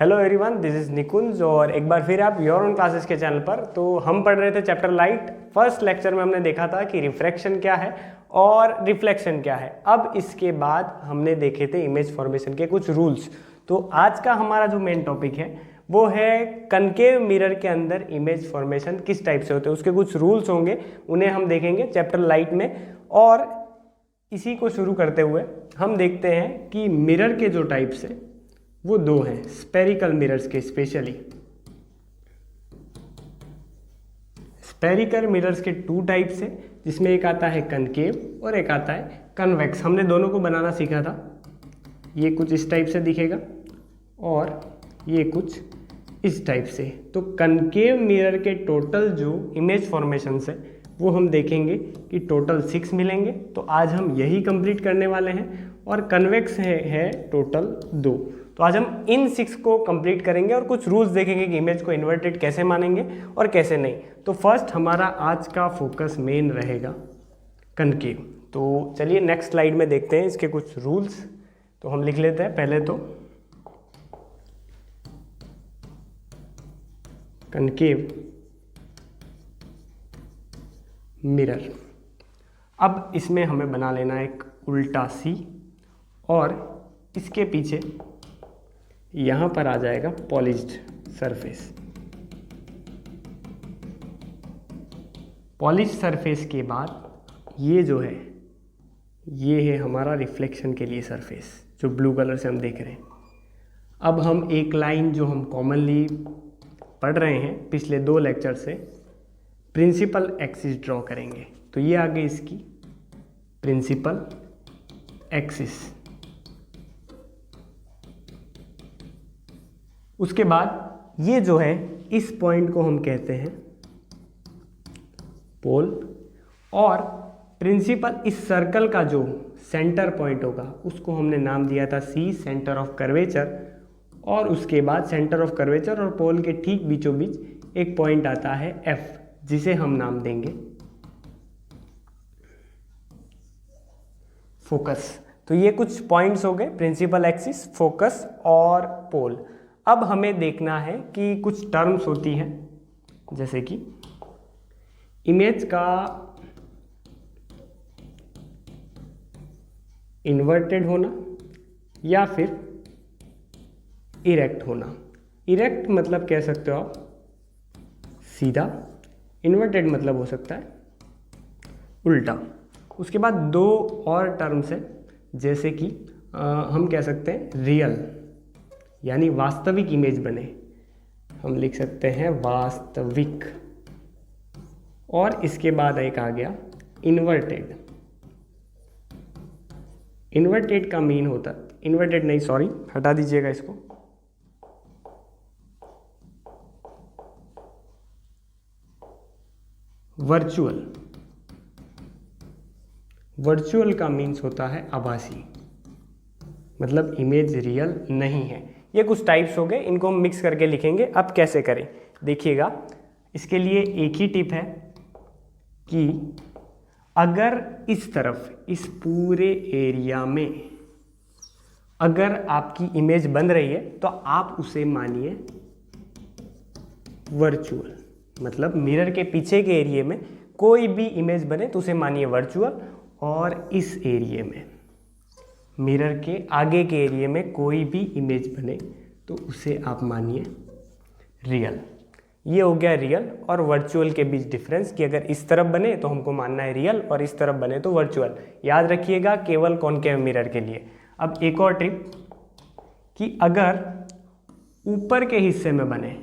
Hello everyone, this is निकुंज और एक बार फिर आप योर ओन क्लासेस के चैनल पर। तो हम पढ़ रहे थे चैप्टर लाइट। फर्स्ट लेक्चर में हमने देखा था कि रिफ्रैक्शन क्या है और रिफ्लेक्शन क्या है। अब इसके बाद हमने देखे थे इमेज फॉर्मेशन के कुछ रूल्स। तो आज का हमारा जो मेन टॉपिक है वो है कनकेव मिरर के अंदर इमेज फॉर्मेशन किस टाइप से होते हैं, उसके कुछ रूल्स होंगे, उन्हें हम देखेंगे चैप्टर लाइट में। और इसी को शुरू करते हुए हम देखते हैं कि मिरर के जो टाइप्स हैं वो दो हैं, स्पेरिकल मिरर्स के। स्पेशली स्पेरिकल मिरर्स के टू टाइप्स हैं, जिसमें एक आता है कनकेव और एक आता है कन्वेक्स। हमने दोनों को बनाना सीखा था। ये कुछ इस टाइप से दिखेगा और ये कुछ इस टाइप से। तो कनकेव मिरर के टोटल जो इमेज फॉर्मेशंस है वो हम देखेंगे कि टोटल 6 मिलेंगे। तो आज हम यही कंप्लीट करने वाले हैं। और कन्वेक्स है टोटल 2। तो आज हम इन 6 को कंप्लीट करेंगे और कुछ रूल्स देखेंगे कि इमेज को इन्वर्टेड कैसे मानेंगे और कैसे नहीं। तो फर्स्ट हमारा आज का फोकस मेन रहेगा कनकेव। तो चलिए नेक्स्ट स्लाइड में देखते हैं इसके कुछ रूल्स। तो हम लिख लेते हैं पहले तो कनकेव मिरर। अब इसमें हमें बना लेना एक उल्टा सी और इसके पीछे यहाँ पर आ जाएगा पॉलिश्ड सरफेस। पॉलिश्ड सरफेस के बाद ये जो है ये है हमारा रिफ्लेक्शन के लिए सरफेस, जो ब्लू कलर से हम देख रहे हैं। अब हम एक लाइन जो हम कॉमनली पढ़ रहे हैं पिछले 2 लेक्चर से, प्रिंसिपल एक्सिस ड्रॉ करेंगे। तो ये आ गई इसकी प्रिंसिपल एक्सिस। उसके बाद ये जो है इस पॉइंट को हम कहते हैं पोल, और प्रिंसिपल इस सर्कल का जो सेंटर पॉइंट होगा उसको हमने नाम दिया था सी, सेंटर ऑफ कर्वेचर। और उसके बाद सेंटर ऑफ कर्वेचर और पोल के ठीक बीचों बीच एक पॉइंट आता है एफ, जिसे हम नाम देंगे फोकस। तो ये कुछ पॉइंट्स हो गए, प्रिंसिपल एक्सिस, फोकस और पोल। अब हमें देखना है कि कुछ टर्म्स होती हैं, जैसे कि इमेज का इन्वर्टेड होना या फिर इरेक्ट होना। इरेक्ट मतलब कह सकते हो आप सीधा, इन्वर्टेड मतलब हो सकता है उल्टा। उसके बाद 2 और टर्म्स हैं, जैसे कि हम कह सकते हैं रियल, यानी वास्तविक इमेज बने, हम लिख सकते हैं वास्तविक। और इसके बाद एक आ गया इन्वर्टेड। इन्वर्टेड का मीन होता, इन्वर्टेड नहीं सॉरी हटा दीजिएगा इसको। वर्चुअल। वर्चुअल का मीन्स होता है आभासी, मतलब इमेज रियल नहीं है। ये कुछ टाइप्स हो गए, इनको हम मिक्स करके लिखेंगे। अब कैसे करें देखिएगा। इसके लिए एक ही टिप है कि अगर इस तरफ, इस पूरे एरिया में अगर आपकी इमेज बन रही है तो आप उसे मानिए वर्चुअल। मतलब मिरर के पीछे के एरिया में कोई भी इमेज बने तो उसे मानिए वर्चुअल, और इस एरिया में, मिरर के आगे के एरिया में कोई भी इमेज बने तो उसे आप मानिए रियल। ये हो गया रियल और वर्चुअल के बीच डिफरेंस, कि अगर इस तरफ बने तो हमको मानना है रियल और इस तरफ बने तो वर्चुअल। याद रखिएगा केवल कॉनकेव मिरर के लिए। अब एक और ट्रिक, कि अगर ऊपर के हिस्से में बने,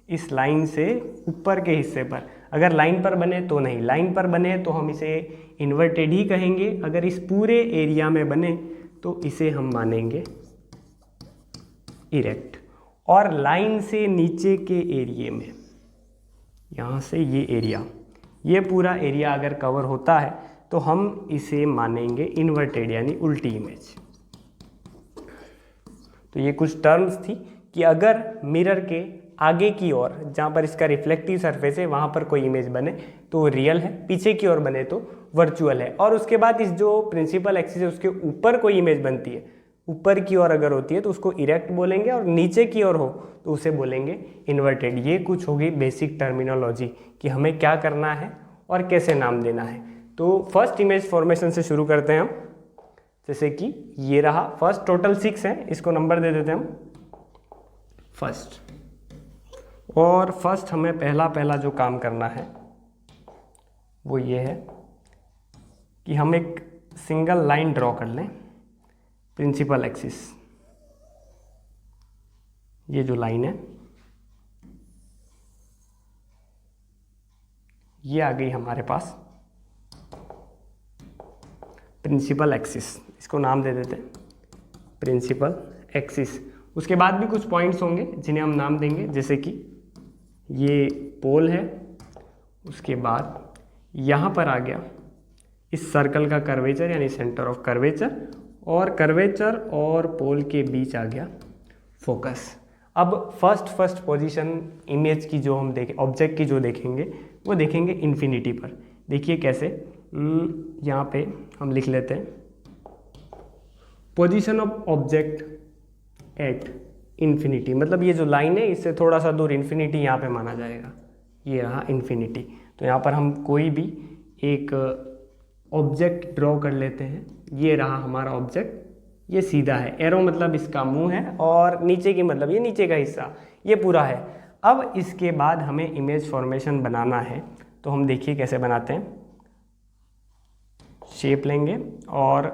इस लाइन से ऊपर के हिस्से पर, अगर लाइन पर बने तो नहीं, लाइन पर बने तो हम इसे इन्वर्टेड ही कहेंगे। अगर इस पूरे एरिया में बने तो इसे हम मानेंगे इरेक्ट। और लाइन से नीचे के एरिया में, यहाँ से ये एरिया, ये पूरा एरिया अगर कवर होता है तो हम इसे मानेंगे इन्वर्टेड, यानी उल्टी इमेज। तो ये कुछ टर्म्स थी कि अगर मिरर के आगे की ओर, जहाँ पर इसका रिफ्लेक्टिव सरफेस है, वहाँ पर कोई इमेज बने तो रियल है, पीछे की ओर बने तो वर्चुअल है। और उसके बाद इस जो प्रिंसिपल एक्सिस है उसके ऊपर कोई इमेज बनती है ऊपर की ओर अगर होती है तो उसको इरेक्ट बोलेंगे, और नीचे की ओर हो तो उसे बोलेंगे इन्वर्टेड। ये कुछ होगी बेसिक टर्मिनोलॉजी कि हमें क्या करना है और कैसे नाम देना है। तो फर्स्ट इमेज फॉर्मेशन से शुरू करते हैं हम। जैसे कि ये रहा फर्स्ट, टोटल 6 है, इसको नंबर दे देते हैं हम फर्स्ट। और फर्स्ट हमें पहला जो काम करना है वो ये है कि हम एक सिंगल लाइन ड्रॉ कर लें प्रिंसिपल एक्सिस। ये जो लाइन है ये आ गई हमारे पास प्रिंसिपल एक्सिस, इसको नाम दे देते हैं प्रिंसिपल एक्सिस। उसके बाद भी कुछ पॉइंट्स होंगे जिन्हें हम नाम देंगे, जैसे कि ये पोल है, उसके बाद यहाँ पर आ गया इस सर्कल का कर्वेचर यानी सेंटर ऑफ कर्वेचर, और कर्वेचर और पोल के बीच आ गया फोकस। अब फर्स्ट पोजीशन इमेज की जो हम देखें, ऑब्जेक्ट की जो देखेंगे वो देखेंगे इन्फिनिटी पर। देखिए कैसे, यहाँ पे हम लिख लेते हैं position of object at infinity, मतलब ये जो लाइन है इससे थोड़ा सा दूर इन्फिनिटी यहाँ पे माना जाएगा, ये रहा इन्फिनिटी। तो यहाँ पर हम कोई भी एक ऑब्जेक्ट ड्रॉ कर लेते हैं। ये रहा हमारा ऑब्जेक्ट, ये सीधा है, एरो मतलब इसका मुंह है, और नीचे की मतलब ये नीचे का हिस्सा, ये पूरा है। अब इसके बाद हमें इमेज फॉर्मेशन बनाना है, तो हम देखिए कैसे बनाते हैं। शेप लेंगे और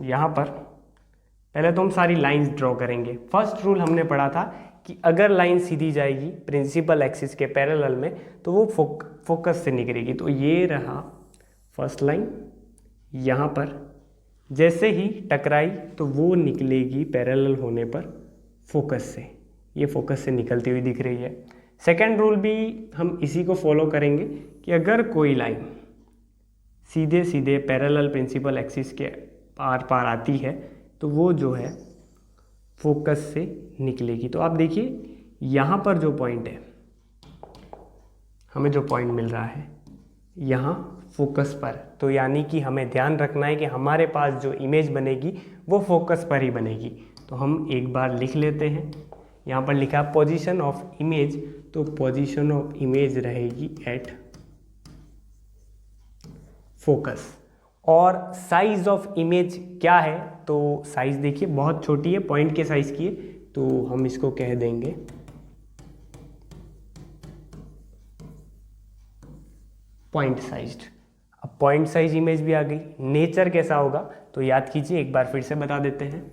यहाँ पर पहले तो हम सारी लाइंस ड्रॉ करेंगे। फर्स्ट रूल हमने पढ़ा था कि अगर लाइन सीधी जाएगी प्रिंसिपल एक्सिस के पैरेलल में तो वो फोकस से निकलेगी। तो ये रहा फर्स्ट लाइन, यहाँ पर जैसे ही टकराई तो वो निकलेगी पैरेलल होने पर फोकस से, ये फोकस से निकलती हुई दिख रही है। सेकेंड रूल भी हम इसी को फॉलो करेंगे कि अगर कोई लाइन सीधे सीधे पैरेलल प्रिंसिपल एक्सिस के पार पार आती है तो वो जो है फोकस से निकलेगी। तो आप देखिए यहाँ पर जो पॉइंट है, हमें जो पॉइंट मिल रहा है यहाँ फोकस पर, तो यानी कि हमें ध्यान रखना है कि हमारे पास जो इमेज बनेगी वो फोकस पर ही बनेगी। तो हम एक बार लिख लेते हैं, यहाँ पर लिखा पोजीशन ऑफ इमेज, तो पोजीशन ऑफ इमेज रहेगी एट फोकस। और साइज ऑफ इमेज क्या है, तो साइज देखिए बहुत छोटी है, पॉइंट के साइज की है, तो हम इसको कह देंगे पॉइंट साइज्ड। अब पॉइंट साइज इमेज भी आ गई। नेचर कैसा होगा तो याद कीजिए, एक बार फिर से बता देते हैं।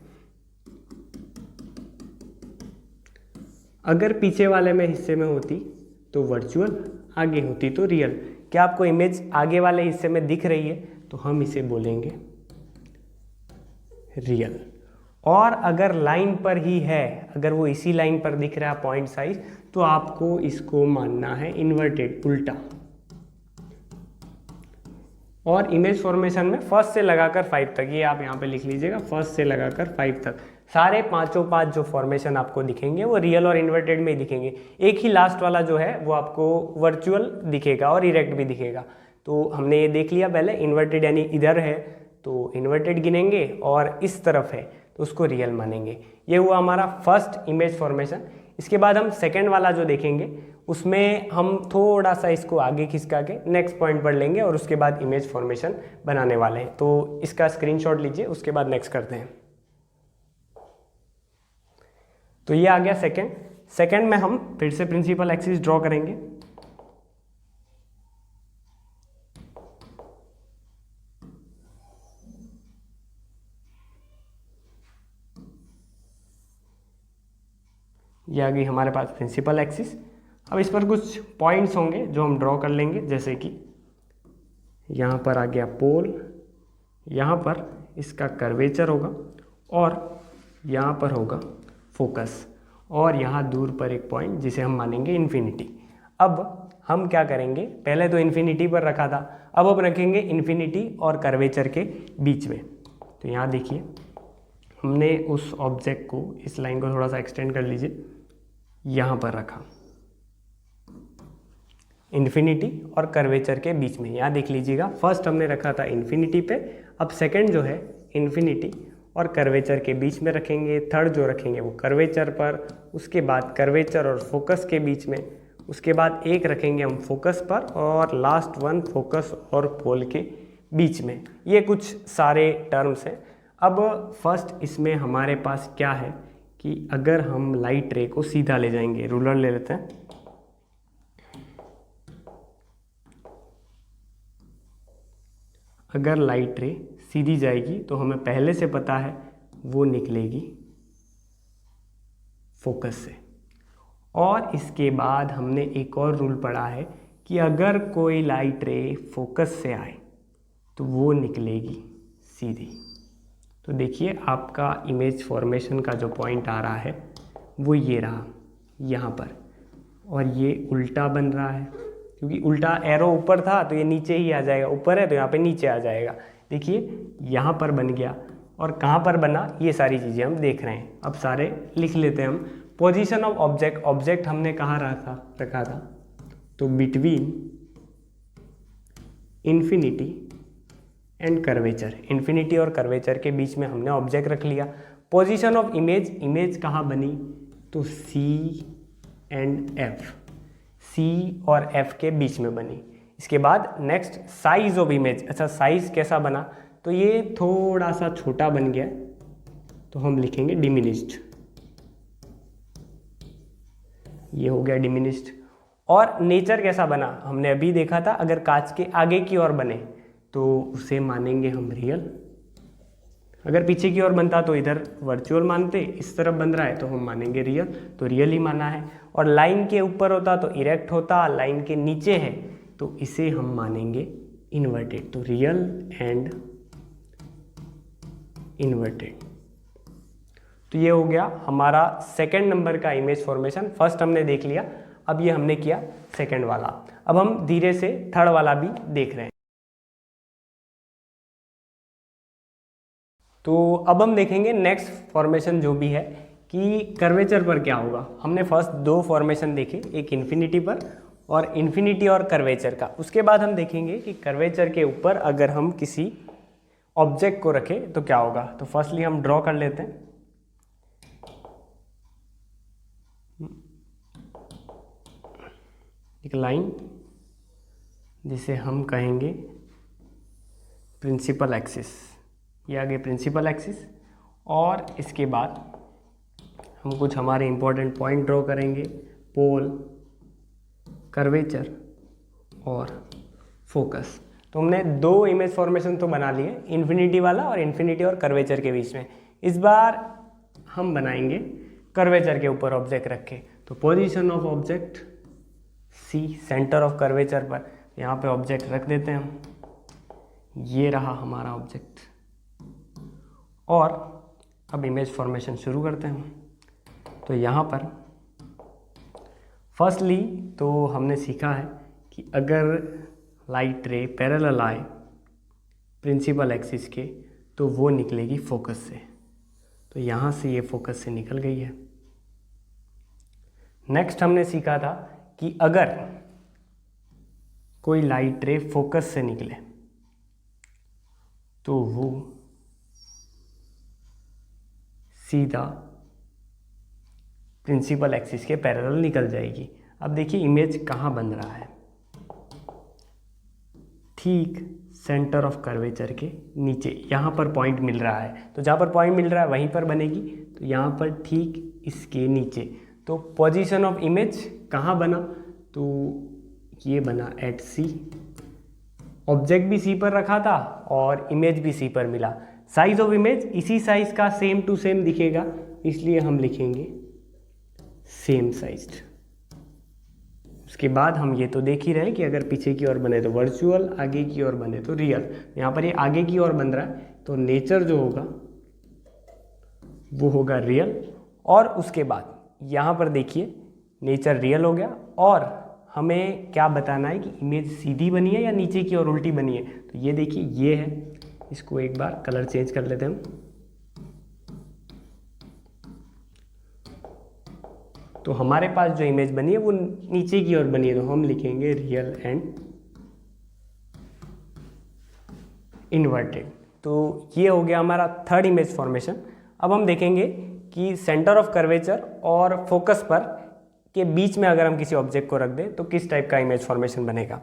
अगर पीछे वाले में हिस्से में होती तो वर्चुअल, आगे होती तो रियल। क्या आपको इमेज आगे वाले हिस्से में दिख रही है तो हम इसे बोलेंगे रियल। और अगर लाइन पर ही है, अगर वो इसी लाइन पर दिख रहा है पॉइंट साइज, तो आपको इसको मानना है इन्वर्टेड, उल्टा। और इमेज फॉर्मेशन में फर्स्ट से लगाकर 5 तक, ये आप यहाँ पे लिख लीजिएगा, फर्स्ट से लगाकर 5 तक सारे पांचों जो फॉर्मेशन आपको दिखेंगे वो रियल और इन्वर्टेड में ही दिखेंगे। एक ही लास्ट वाला जो है वो आपको वर्चुअल दिखेगा और इरेक्ट भी दिखेगा। तो हमने ये देख लिया पहले, इन्वर्टेड यानी इधर है तो इन्वर्टेड गिनेंगे, और इस तरफ है तो उसको रियल मानेंगे। ये हुआ हमारा फर्स्ट इमेज फॉर्मेशन। इसके बाद हम सेकेंड वाला जो देखेंगे उसमें हम थोड़ा सा इसको आगे खिसका के नेक्स्ट पॉइंट पर लेंगे और उसके बाद इमेज फॉर्मेशन बनाने वाले हैं। तो इसका स्क्रीनशॉट लीजिए, उसके बाद नेक्स्ट करते हैं। तो ये आ गया सेकेंड में हम फिर से प्रिंसिपल एक्सिस ड्रॉ करेंगे। ये आ गई हमारे पास प्रिंसिपल एक्सिस। अब इस पर कुछ पॉइंट्स होंगे जो हम ड्रॉ कर लेंगे, जैसे कि यहाँ पर आ गया पोल, यहाँ पर इसका कर्वेचर होगा, और यहाँ पर होगा फोकस, और यहाँ दूर पर एक पॉइंट जिसे हम मानेंगे इन्फिनिटी। अब हम क्या करेंगे, पहले तो इन्फिनिटी पर रखा था, अब हम रखेंगे इन्फिनिटी और कर्वेचर के बीच में। तो यहाँ देखिए हमने उस ऑब्जेक्ट को, इस लाइन को थोड़ा सा एक्सटेंड कर लीजिए, यहाँ पर रखा इन्फिनिटी और कर्वेचर के बीच में। यहाँ देख लीजिएगा, फर्स्ट हमने रखा था इन्फिनिटी पे, अब सेकंड जो है इन्फिनिटी और कर्वेचर के बीच में रखेंगे। थर्ड जो रखेंगे वो कर्वेचर पर, उसके बाद कर्वेचर और फोकस के बीच में, उसके बाद एक रखेंगे हम फोकस पर, और लास्ट वन फोकस और पोल के बीच में। ये कुछ सारे टर्म्स हैं। अब फर्स्ट इसमें हमारे पास क्या है कि अगर हम लाइट रे को सीधा ले जाएंगे, रूलर ले लेते हैं, अगर लाइट रे सीधी जाएगी तो हमें पहले से पता है वो निकलेगी फोकस से। और इसके बाद हमने एक और रूल पढ़ा है कि अगर कोई लाइट रे फोकस से आए तो वो निकलेगी सीधी। तो देखिए आपका इमेज फॉर्मेशन का जो पॉइंट आ रहा है वो ये रहा यहाँ पर, और ये उल्टा बन रहा है क्योंकि उल्टा एरो ऊपर था तो ये नीचे ही आ जाएगा, ऊपर है तो यहाँ पे नीचे आ जाएगा। देखिए यहाँ पर बन गया, और कहाँ पर बना ये सारी चीज़ें हम देख रहे हैं। अब सारे लिख लेते हैं हम। पोजीशन ऑफ ऑब्जेक्ट, ऑब्जेक्ट हमने कहाँ रखा था, तो between infinity and curvature, infinity और कर्वेचर के बीच में हमने ऑब्जेक्ट रख लिया। पोजीशन ऑफ इमेज, इमेज कहाँ बनी, तो सी एंड एफ, सी और एफ के बीच में बनी। इसके बाद नेक्स्ट साइज ऑफ इमेज। अच्छा साइज कैसा बना, तो ये थोड़ा सा छोटा बन गया तो हम लिखेंगे डिमिनिश्ड, ये हो गया डिमिनिश्ड। और नेचर कैसा बना, हमने अभी देखा था अगर कांच के आगे की ओर बने तो उसे मानेंगे हम रियल, अगर पीछे की ओर बनता तो इधर वर्चुअल मानते, इस तरफ बन रहा है तो हम मानेंगे रियल, तो रियल ही माना है। और लाइन के ऊपर होता तो इरेक्ट होता, लाइन के नीचे है तो इसे हम मानेंगे इन्वर्टेड, तो रियल एंड इन्वर्टेड। तो ये हो गया हमारा सेकंड नंबर का इमेज फॉर्मेशन। फर्स्ट हमने देख लिया, अब ये हमने किया सेकंड वाला। अब हम धीरे से थर्ड वाला भी देख रहे हैं। तो अब हम देखेंगे नेक्स्ट फॉर्मेशन जो भी है कि कर्वेचर पर क्या होगा। हमने फर्स्ट दो फॉर्मेशन देखे, एक इन्फिनिटी पर और इन्फिनिटी और कर्वेचर का। उसके बाद हम देखेंगे कि कर्वेचर के ऊपर अगर हम किसी ऑब्जेक्ट को रखें तो क्या होगा। तो फर्स्टली हम ड्रॉ कर लेते हैं। एक लाइन जिसे हम कहेंगे प्रिंसिपल एक्सिस, ये आगे प्रिंसिपल एक्सिस, और इसके बाद हम कुछ हमारे इंपॉर्टेंट पॉइंट ड्रॉ करेंगे, पोल, कर्वेचर और फोकस। तो हमने दो इमेज फॉर्मेशन तो बना लिए, इन्फिनिटी वाला और इन्फिनिटी और कर्वेचर के बीच में। इस बार हम बनाएंगे कर्वेचर के ऊपर ऑब्जेक्ट रख के। तो position of object C, centre of curvature पर, यहाँ पे ऑब्जेक्ट रख देते हैं हम, ये रहा हमारा ऑब्जेक्ट। और अब इमेज फॉर्मेशन शुरू करते हैं। तो यहाँ पर फर्स्टली तो हमने सीखा है कि अगर लाइट रे पैरेलल आए प्रिंसिपल एक्सिस के तो वो निकलेगी फोकस से। तो यहाँ से ये फोकस से निकल गई है। नेक्स्ट हमने सीखा था कि अगर कोई लाइट रे फोकस से निकले तो वो सीधा प्रिंसिपल एक्सिस के पैरेलल निकल जाएगी। अब देखिए इमेज कहाँ बन रहा है, ठीक सेंटर ऑफ कर्वेचर के नीचे, यहाँ पर पॉइंट मिल रहा है। तो जहाँ पर पॉइंट मिल रहा है वहीं पर बनेगी, तो यहाँ पर ठीक इसके नीचे। तो पोजीशन ऑफ इमेज कहाँ बना, तो ये बना एट सी। ऑब्जेक्ट भी सी पर रखा था और इमेज भी सी पर मिला। साइज ऑफ इमेज इसी साइज का सेम टू सेम दिखेगा, इसलिए हम लिखेंगे सेम साइज्ड। उसके बाद हम ये तो देख ही रहे हैं कि अगर पीछे की ओर बने तो वर्चुअल, आगे की ओर बने तो रियल। यहाँ पर ये आगे की ओर बन रहा है तो नेचर जो होगा वो होगा रियल। और उसके बाद यहाँ पर देखिए नेचर रियल हो गया, और हमें क्या बताना है कि इमेज सीधी बनी है या नीचे की ओर उल्टी बनी है। तो ये देखिए ये है, इसको एक बार कलर चेंज कर लेते हैं हम। तो हमारे पास जो इमेज बनी है वो नीचे की ओर बनी है, तो हम लिखेंगे रियल एंड इन्वर्टेड। तो ये हो गया हमारा थर्ड इमेज फॉर्मेशन। अब हम देखेंगे कि सेंटर ऑफ कर्वेचर और फोकस पर के बीच में अगर हम किसी ऑब्जेक्ट को रख दें तो किस टाइप का इमेज फॉर्मेशन बनेगा।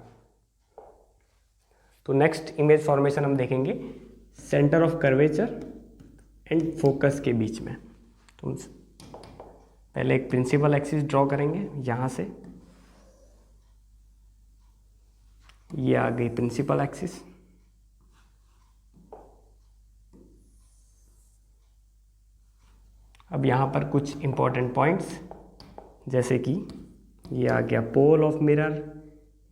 तो नेक्स्ट इमेज फॉर्मेशन हम देखेंगे centre of curvature and focus के बीच में। तो पहले एक प्रिंसिपल एक्सिस ड्रॉ करेंगे, यहाँ से ये आ गई प्रिंसिपल एक्सिस। अब यहाँ पर कुछ इंपॉर्टेंट पॉइंट्स, जैसे कि ये आ गया पोल ऑफ मिरर,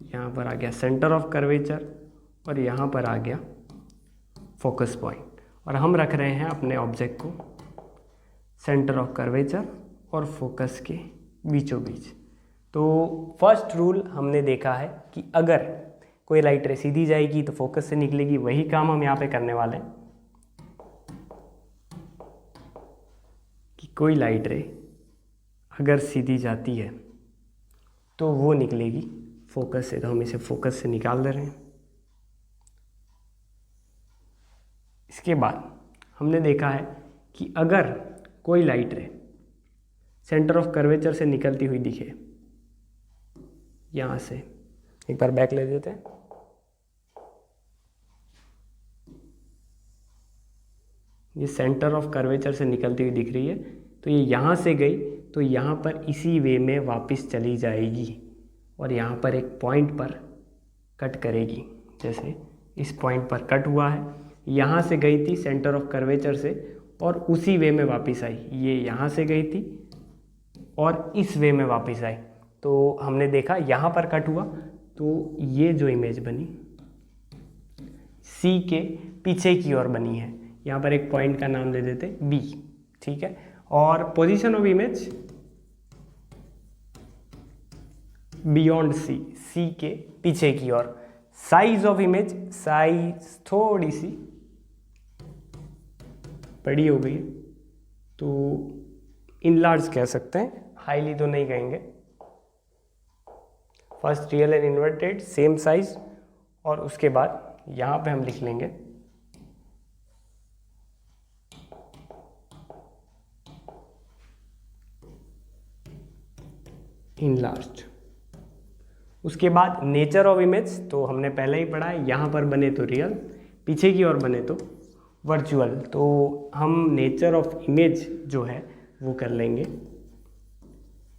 यहाँ पर आ गया सेंटर ऑफ कर्वेचर और यहाँ पर आ गया फोकस पॉइंट। और हम रख रहे हैं अपने ऑब्जेक्ट को सेंटर ऑफ कर्वेचर और फोकस के बीचों बीच। तो फर्स्ट रूल हमने देखा है कि अगर कोई लाइट रे सीधी जाएगी तो फोकस से निकलेगी, वही काम हम यहाँ पे करने वाले हैं कि कोई लाइट रे अगर सीधी जाती है तो वो निकलेगी फोकस से, तो हम इसे फोकस से निकाल दे रहे हैं। इसके बाद हमने देखा है कि अगर कोई लाइट रे सेंटर ऑफ कर्वेचर से निकलती हुई दिखे, यहाँ से एक बार बैक ले देते हैं, ये सेंटर ऑफ कर्वेचर से निकलती हुई दिख रही है, तो ये यहाँ से गई तो यहाँ पर इसी वे में वापस चली जाएगी और यहाँ पर एक पॉइंट पर कट करेगी। जैसे इस पॉइंट पर कट हुआ है, यहाँ से गई थी सेंटर ऑफ कर्वेचर से और उसी वे में वापस आई, ये यहाँ से गई थी और इस वे में वापस आई। तो हमने देखा यहाँ पर कट हुआ, तो ये जो इमेज बनी सी के पीछे की ओर बनी है। यहाँ पर एक पॉइंट का नाम दे देते बी, ठीक है। और position of image beyond C, C के पीछे की ओर। साइज ऑफ इमेज, साइज थोड़ी सी बड़ी हो गई है तो इनलार्ज कह सकते हैं, हाईली तो नहीं कहेंगे। First real and inverted same size, और उसके बाद यहाँ पे हम लिख लेंगे इनलार्ज्ड। उसके बाद नेचर ऑफ इमेज तो हमने पहले ही पढ़ा है, यहाँ पर बने तो रियल, पीछे की ओर बने तो वर्चुअल। तो हम नेचर ऑफ इमेज जो है वो कर लेंगे,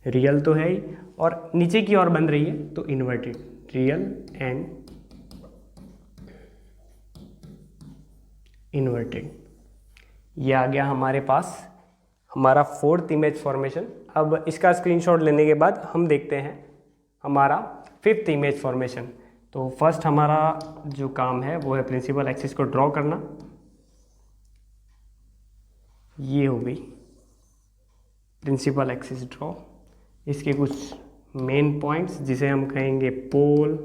रियल तो है ही और नीचे की ओर बन रही है तो इन्वर्टेड, रियल एंड इन्वर्टेड। ये आ गया हमारे पास हमारा फोर्थ इमेज फॉर्मेशन। अब इसका स्क्रीनशॉट लेने के बाद हम देखते हैं हमारा फिफ्थ इमेज फॉर्मेशन। तो फर्स्ट हमारा जो काम है वो है प्रिंसिपल एक्सिस को ड्रॉ करना। ये हो गई प्रिंसिपल एक्सिस ड्रॉ। इसके कुछ मेन पॉइंट्स जिसे हम कहेंगे पोल,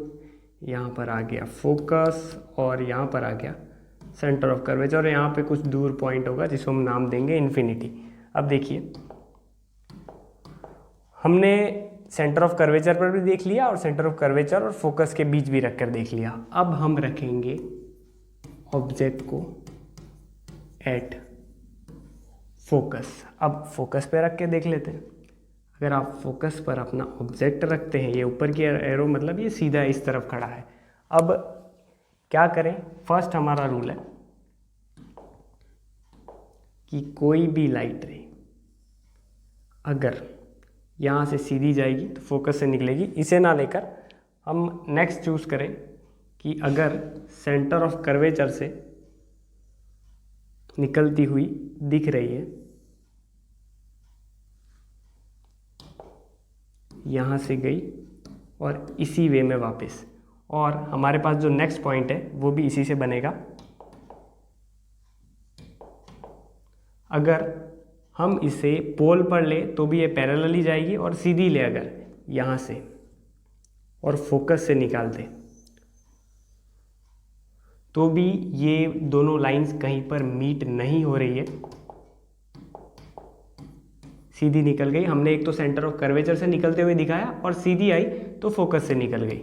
यहाँ पर आ गया फोकस और यहाँ पर आ गया सेंटर ऑफ कर्वेचर, और यहाँ पे कुछ दूर पॉइंट होगा जिसको हम नाम देंगे इन्फिनिटी। अब देखिए हमने सेंटर ऑफ कर्वेचर पर भी देख लिया और सेंटर ऑफ कर्वेचर और फोकस के बीच भी रखकर देख लिया। अब हम रखेंगे ऑब्जेक्ट को एट फोकस। अब फोकस पे रख के देख लेते हैं। अगर आप फोकस पर अपना ऑब्जेक्ट रखते हैं, ये ऊपर की एरो मतलब ये सीधा इस तरफ खड़ा है। अब क्या करें, फर्स्ट हमारा रूल है कि कोई भी लाइट रे अगर यहाँ से सीधी जाएगी तो फोकस से निकलेगी। इसे ना लेकर हम नेक्स्ट चूज करें कि अगर सेंटर ऑफ कर्वेचर से निकलती हुई दिख रही है, यहाँ से गई और इसी वे में वापस, और हमारे पास जो नेक्स्ट पॉइंट है वो भी इसी से बनेगा। अगर हम इसे पोल पर ले तो भी ये पैरेलल ही जाएगी, और सीधी ले अगर यहाँ से और फोकस से निकाल दे तो भी ये दोनों लाइंस कहीं पर मीट नहीं हो रही है, सीधी निकल गई। हमने एक तो सेंटर ऑफ कर्वेचर से निकलते हुए दिखाया और सीधी आई तो फोकस से निकल गई।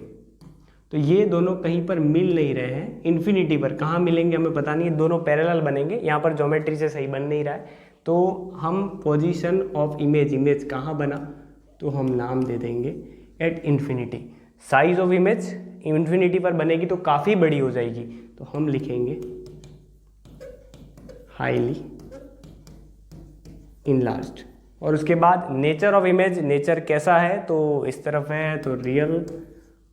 तो ये दोनों कहीं पर मिल नहीं रहे हैं, इन्फिनिटी पर कहाँ मिलेंगे हमें पता नहीं है, दोनों पैरेलल बनेंगे, यहाँ पर ज्योमेट्री से सही बन नहीं रहा है। तो हम पोजीशन ऑफ इमेज, इमेज कहाँ बना, तो हम नाम दे देंगे at infinity. Size of image infinity पर बनेगी तो काफ़ी बड़ी हो जाएगी, तो हम लिखेंगे हाईली इनलार्ज्ड। और उसके बाद नेचर ऑफ इमेज, नेचर कैसा है, तो इस तरफ है तो रियल,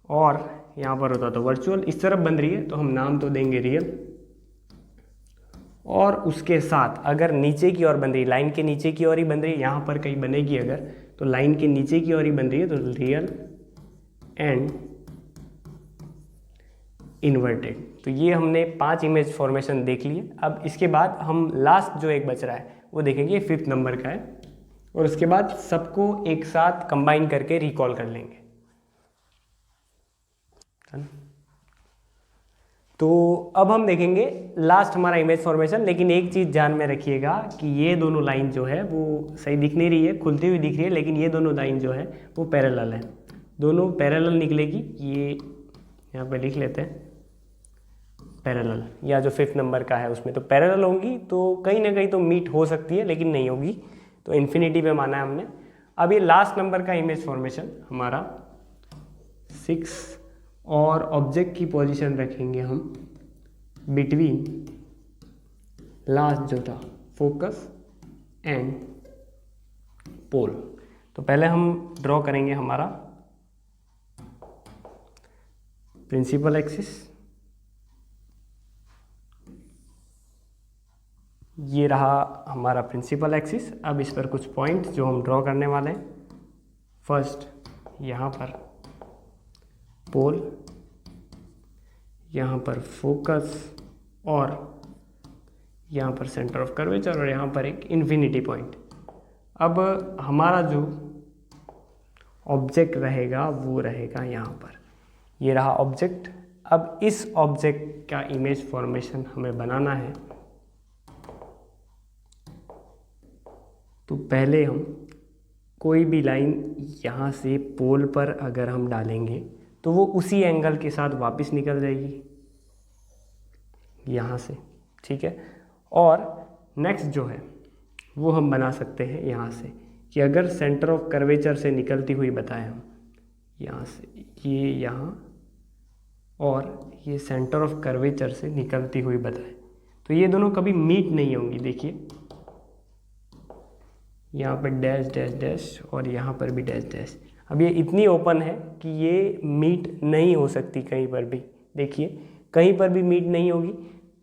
और यहाँ पर होता तो वर्चुअल, इस तरफ बन रही है तो हम नाम तो देंगे रियल। और उसके साथ अगर नीचे की ओर बन रही है, लाइन के नीचे की ओर ही बन रही है, यहाँ पर कहीं बनेगी अगर, तो लाइन के नीचे की ओर ही बन रही है तो रियल एंड इन्वर्टेड। तो ये हमने 5 इमेज फॉर्मेशन देख लिए। अब इसके बाद हम लास्ट जो एक बच रहा है वो देखेंगे, 5th नंबर का है, और उसके बाद सबको एक साथ कंबाइन करके रिकॉल कर लेंगे। तो अब हम देखेंगे लास्ट हमारा इमेज फॉर्मेशन, लेकिन एक चीज़ ध्यान में रखिएगा कि ये दोनों लाइन जो है वो सही दिख नहीं रही है, खुलती हुई दिख रही है, लेकिन ये दोनों लाइन जो है वो पैरेलल है, दोनों पैरेलल निकलेगी। ये यहाँ पे लिख लेते हैं पैरेलल, या जो 5th नंबर का है उसमें तो पैरेलल होंगी, तो कहीं ना कहीं तो मीट हो सकती है लेकिन नहीं होगी, तो इन्फिनिटी पे माना है हमने। अब ये लास्ट नंबर का इमेज फॉर्मेशन हमारा 6, और ऑब्जेक्ट की पोजीशन रखेंगे हम बिटवीन लास्ट जो था फोकस एंड पोल। तो पहले हम ड्रॉ करेंगे हमारा प्रिंसिपल एक्सिस, ये रहा हमारा प्रिंसिपल एक्सिस। अब इस पर कुछ पॉइंट जो हम ड्रॉ करने वाले हैं, फर्स्ट यहाँ पर पोल, यहाँ पर फोकस, और यहाँ पर सेंटर ऑफ कर्वेचर, और यहाँ पर एक इन्फिनिटी पॉइंट। अब हमारा जो ऑब्जेक्ट रहेगा वो रहेगा यहाँ पर, ये रहा ऑब्जेक्ट। अब इस ऑब्जेक्ट का इमेज फॉर्मेशन हमें बनाना है, तो पहले हम कोई भी लाइन यहाँ से पोल पर अगर हम डालेंगे तो वो उसी एंगल के साथ वापस निकल जाएगी यहाँ से, ठीक है। और नेक्स्ट जो है वो हम बना सकते हैं यहाँ से, कि अगर सेंटर ऑफ कर्वेचर से निकलती हुई बताएं हम यहाँ से, ये यहाँ और ये सेंटर ऑफ कर्वेचर से निकलती हुई बताएं, तो ये दोनों कभी मीट नहीं होंगी। देखिए यहाँ पर डैश डैश डैश और यहाँ पर भी डैश डैश। अब ये इतनी ओपन है कि ये मीट नहीं हो सकती कहीं पर भी, देखिए कहीं पर भी मीट नहीं होगी,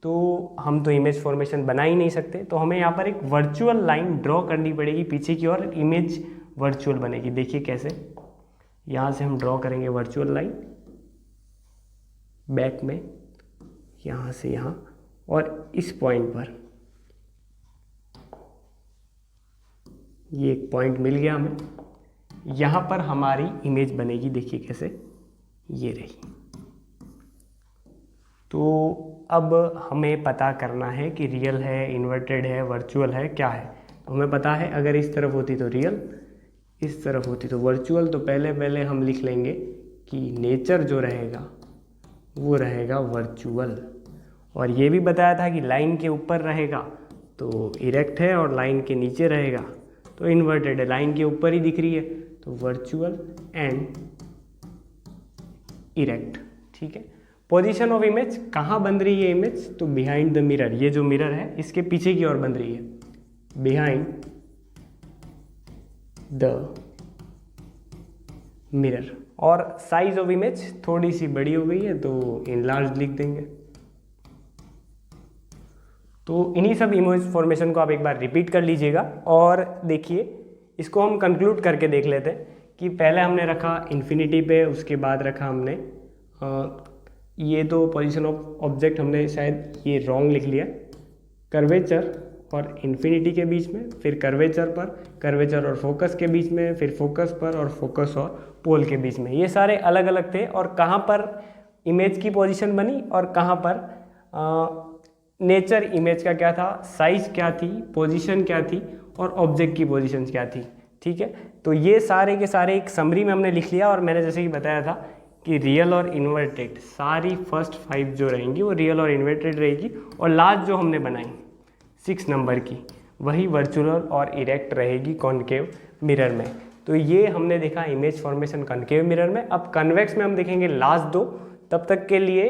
तो हम तो इमेज फॉर्मेशन बना ही नहीं सकते। तो हमें यहाँ पर एक वर्चुअल लाइन ड्रॉ करनी पड़ेगी पीछे की ओर, इमेज वर्चुअल बनेगी। देखिए कैसे, यहाँ से हम ड्रॉ करेंगे वर्चुअल लाइन बैक में, यहाँ से यहाँ, और इस पॉइंट पर ये एक पॉइंट मिल गया हमें, यहाँ पर हमारी इमेज बनेगी। देखिए कैसे, ये रही। तो अब हमें पता करना है कि रियल है, इन्वर्टेड है, वर्चुअल है, क्या है। तो हमें पता है अगर इस तरफ होती तो रियल, इस तरफ होती तो वर्चुअल। तो पहले हम लिख लेंगे कि नेचर जो रहेगा वो रहेगा वर्चुअल। और ये भी बताया था कि लाइन के ऊपर रहेगा तो इरेक्ट है, और लाइन के नीचे रहेगा तो इन्वर्टेड है। लाइन के ऊपर ही दिख रही है तो वर्चुअल एंड इरेक्ट, ठीक है। पोजीशन ऑफ इमेज, कहाँ बन रही है इमेज, तो बिहाइंड द मिरर। ये जो मिरर है इसके पीछे की ओर बन रही है, बिहाइंड द मिरर। और साइज ऑफ इमेज थोड़ी सी बड़ी हो गई है तो इनलार्ज लिख देंगे। तो इन्हीं सब इमेज फॉर्मेशन को आप एक बार रिपीट कर लीजिएगा। और देखिए इसको हम कंक्लूड करके देख लेते हैं कि पहले हमने रखा इन्फिनिटी पे, उसके बाद रखा हमने ये तो पोजीशन ऑफ ऑब्जेक्ट हमने शायद ये रॉन्ग लिख लिया, कर्वेचर और इन्फिनिटी के बीच में, फिर कर्वेचर पर, कर्वेचर और फोकस के बीच में, फिर फोकस पर, और फोकस और पोल के बीच में। ये सारे अलग अलग थे, और कहाँ पर इमेज की पोजीशन बनी और कहाँ पर नेचर इमेज का क्या था, साइज क्या थी, पोजीशन क्या थी, और ऑब्जेक्ट की पोजीशन क्या थी, ठीक है। तो ये सारे के सारे एक समरी में हमने लिख लिया। और मैंने जैसे कि बताया था कि रियल और इन्वर्टेड सारी फर्स्ट 5 जो रहेंगी वो रियल और इन्वर्टेड रहेगी, और लास्ट जो हमने बनाई 6 नंबर की वही वर्चुअल और इरेक्ट रहेगी कॉनकेव मिरर में। तो ये हमने देखा इमेज फॉर्मेशन कॉनकेव मिरर में। अब कन्वेक्स में हम देखेंगे लास्ट 2, तब तक के लिए